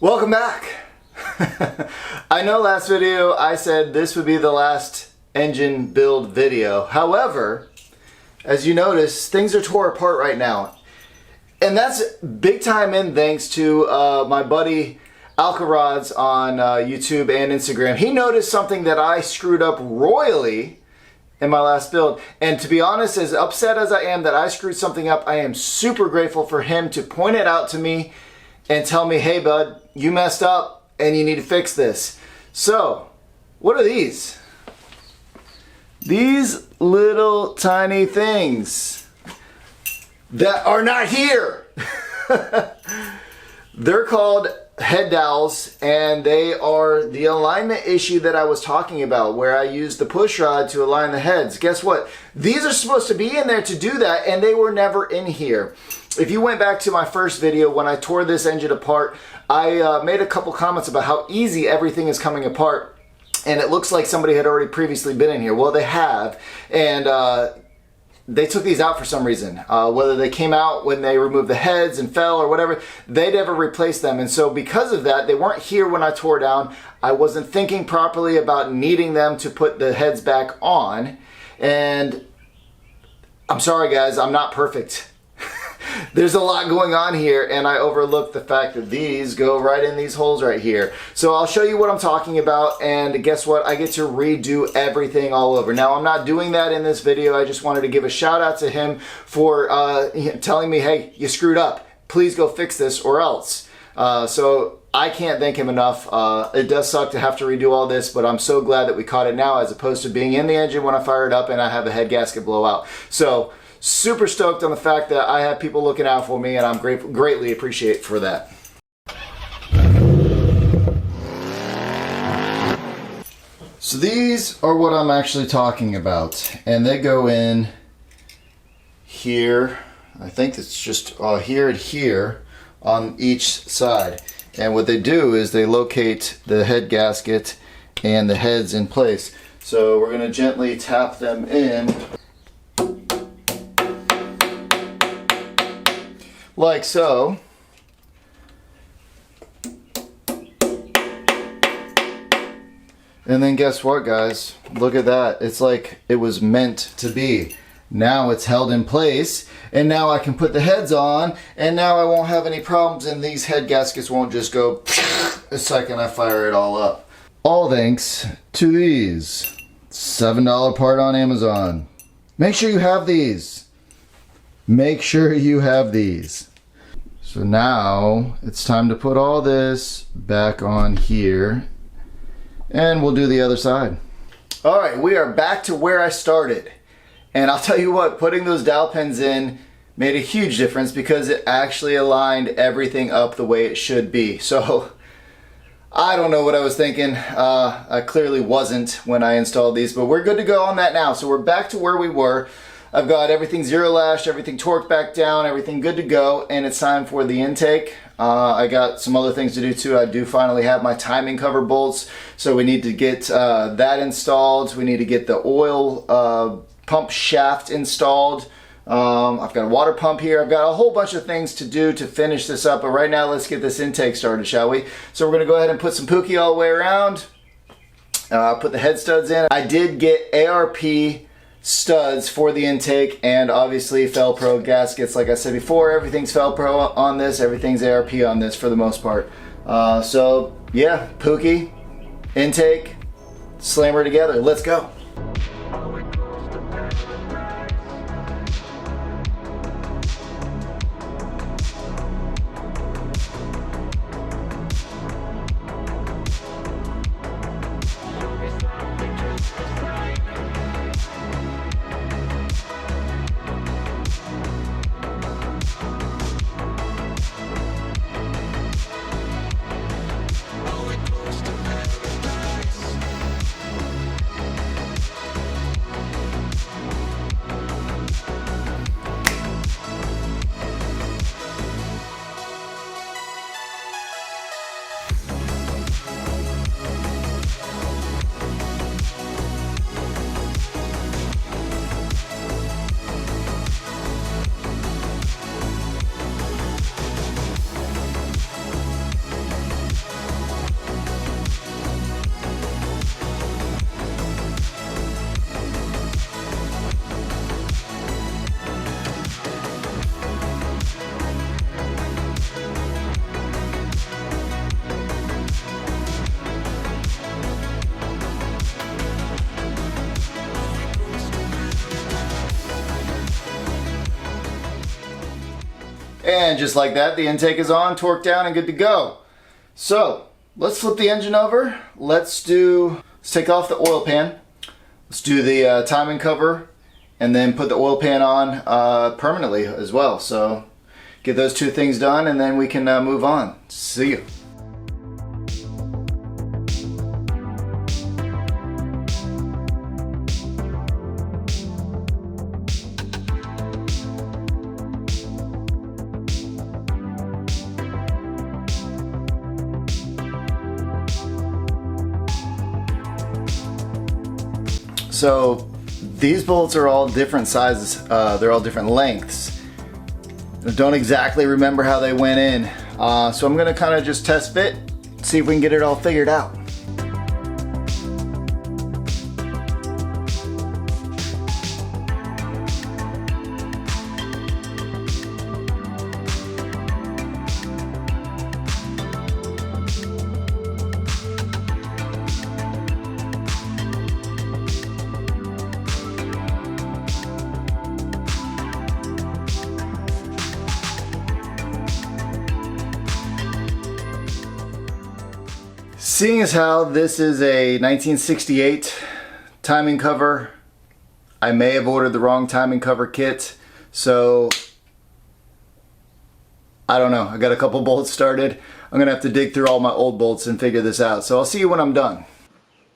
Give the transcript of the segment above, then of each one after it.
Welcome back. I know last video I said this would be the last engine build video. However, as you notice, things are tore apart right now. And that's big time in thanks to my buddy Alcarods on YouTube and Instagram. He noticed something that I screwed up royally in my last build. And to be honest, as upset as I am that I screwed something up, I am super grateful for him to point it out to me and tell me, hey bud, you messed up and you need to fix this. So, what are these? These little tiny things that are not here. They're called head dowels, and they are the alignment issue that I was talking about, where I used the push rod to align the heads. Guess what? These are supposed to be in there to do that, and they were never in here. If you went back to my first video when I tore this engine apart, I made a couple comments about how easy everything is coming apart, and it looks like somebody had already previously been in here. Well, they have, and they took these out for some reason. Whether they came out when they removed the heads and fell or whatever, they never replaced them. And so because of that, they weren't here when I tore down. I wasn't thinking properly about needing them to put the heads back on. And I'm sorry guys, I'm not perfect. There's a lot going on here, and I overlooked the fact that these go right in these holes right here. So I'll show you what I'm talking about, and guess what? I get to redo everything all over. Now, I'm not doing that in this video. I just wanted to give a shout out to him for telling me, hey, you screwed up. Please go fix this or else. So I can't thank him enough. It does suck to have to redo all this, but I'm so glad that we caught it now as opposed to being in the engine when I fire it up and I have a head gasket blow out. So super stoked on the fact that I have people looking out for me, and I'm greatly appreciate for that. So these are what I'm actually talking about, and they go in here. I think it's just here and here on each side. And what they do is they locate the head gasket and the heads in place. So we're going to gently tap them in like so. And then guess what, guys? Look at that. It's like it was meant to be. Now it's held in place, and now I can put the heads on, and now I won't have any problems, and these head gaskets won't just go the second I fire it all up. All thanks to these. $7 part on Amazon. Make sure you have these. Make sure you have these. So now it's time to put all this back on here, and we'll do the other side. All right, we are back to where I started. And I'll tell you what, putting those dowel pins in made a huge difference because it actually aligned everything up the way it should be. So I don't know what I was thinking. I clearly wasn't when I installed these, but we're good to go on that now. So we're back to where we were. I've got everything zero lashed, everything torqued back down, everything good to go, and it's time for the intake. I got some other things to do too. I do finally have my timing cover bolts, so we need to get that installed. We need to get the oil pump shaft installed. I've got a water pump here. I've got a whole bunch of things to do to finish this up, but right now let's get this intake started, shall we? So we're going to go ahead and put some Pookie all the way around. Put the head studs in. I did get ARP studs for the intake, and obviously Felpro gaskets. Like I said before, everything's Felpro on this, everything's ARP on this for the most part. So yeah, Pookie, intake, slammer together. Let's go. And just like that, the intake is on, torque down, and good to go. So let's flip the engine over. Let's take off the oil pan. Let's do the timing cover and then put the oil pan on permanently as well. So get those two things done and then we can move on. See you. So these bolts are all different sizes, they're all different lengths. I don't exactly remember how they went in, so I'm gonna kind of just test fit, see if we can get it all figured out. Seeing as how this is a 1968 timing cover, I may have ordered the wrong timing cover kit, so I don't know. I got a couple bolts started. I'm gonna have to dig through all my old bolts and figure this out. So I'll see you when I'm done.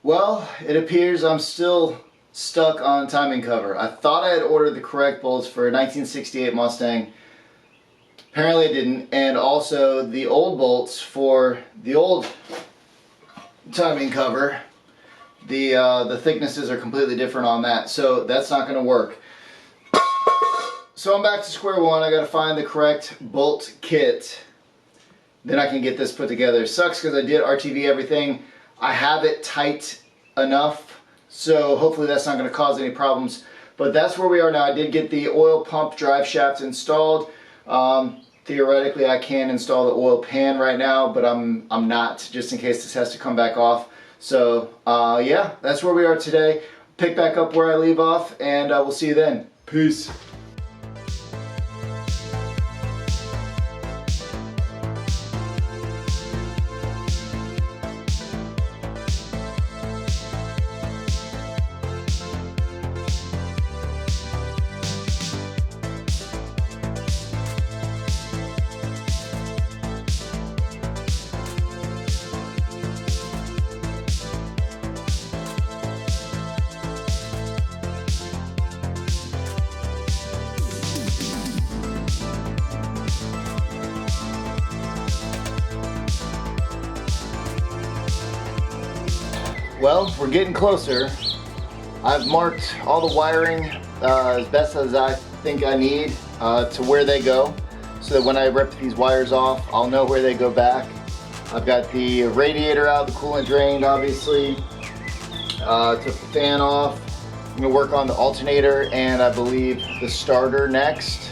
Well, it appears I'm still stuck on timing cover. I thought I had ordered the correct bolts for a 1968 Mustang. Apparently I didn't, and also the old bolts for the old timing cover, the thicknesses are completely different on that, so that's not going to work. So I'm back to square one. I got to find the correct bolt kit, then I can get this put together. It sucks because I did RTV everything. I have it tight enough, so hopefully that's not going to cause any problems, but that's where we are now. I did get the oil pump drive shaft installed. Theoretically, I can install the oil pan right now, but I'm not, just in case this has to come back off. So yeah, that's where we are today. Pick back up where I leave off, and we'll see you then. Peace. Well, we're getting closer. I've marked all the wiring as best as I think I need to where they go, so that when I rip these wires off, I'll know where they go back. I've got the radiator out, the coolant drained, obviously. Took the fan off. I'm gonna work on the alternator and I believe the starter next.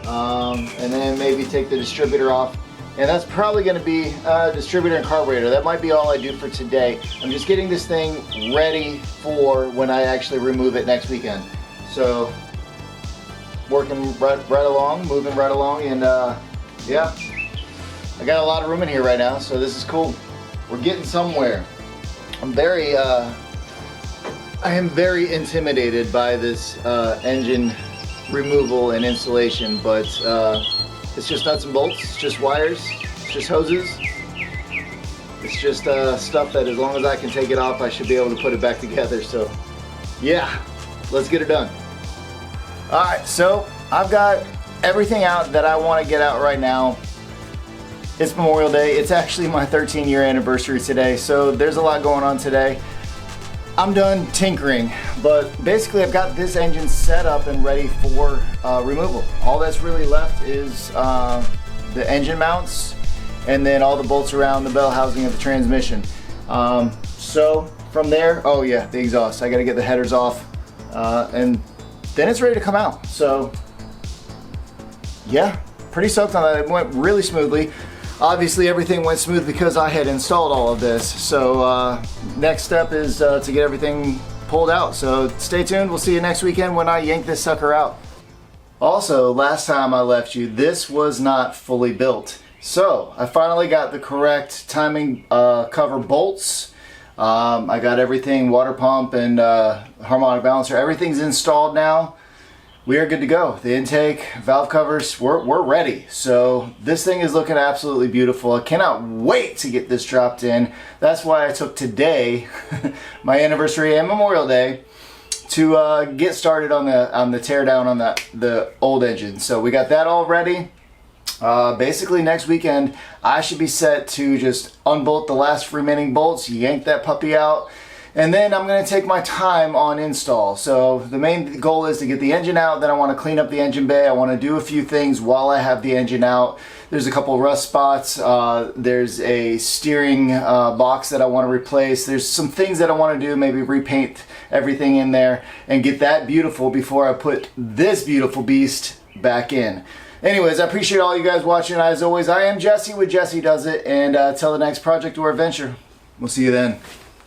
And then maybe take the distributor off. And that's probably going to be distributor and carburetor. That might be all I do for today. I'm just getting this thing ready for when I actually remove it next weekend. So working right along, moving right along, and yeah, I got a lot of room in here right now, so this is cool. We're getting somewhere. I am very intimidated by this engine removal and installation, but it's just nuts and bolts, it's just wires, it's just hoses. It's just stuff that as long as I can take it off, I should be able to put it back together. So yeah, let's get it done. All right, so I've got everything out that I want to get out right now. It's Memorial Day. It's actually my 13-year anniversary today, so there's a lot going on today. I'm done tinkering, but basically I've got this engine set up and ready for removal. All that's really left is the engine mounts and then all the bolts around the bell housing of the transmission. So from there, oh yeah, the exhaust. I gotta get the headers off and then it's ready to come out. So yeah, pretty stoked on that. It went really smoothly. Obviously everything went smooth because I had installed all of this. So next step is to get everything pulled out. So stay tuned. We'll see you next weekend when I yank this sucker out. Also, last time I left you, this was not fully built. So, I finally got the correct timing cover bolts. I got everything, water pump and harmonic balancer, everything's installed now. We are good to go. The intake, valve covers, we're ready. So this thing is looking absolutely beautiful. I cannot wait to get this dropped in. That's why I took today, my anniversary and Memorial Day, to get started on the tear down on the old engine. So we got that all ready. Basically next weekend I should be set to just unbolt the last remaining bolts, yank that puppy out, and then I'm going to take my time on install. So the main goal is to get the engine out, then I want to clean up the engine bay. I want to do a few things while I have the engine out. There's a couple rust spots, there's a steering box that I want to replace. There's some things that I want to do, maybe repaint everything in there and get that beautiful before I put this beautiful beast back in. Anyways, I appreciate all you guys watching. As always, I am Jesse with Jesse Does It, and till the next project or adventure, we'll see you then.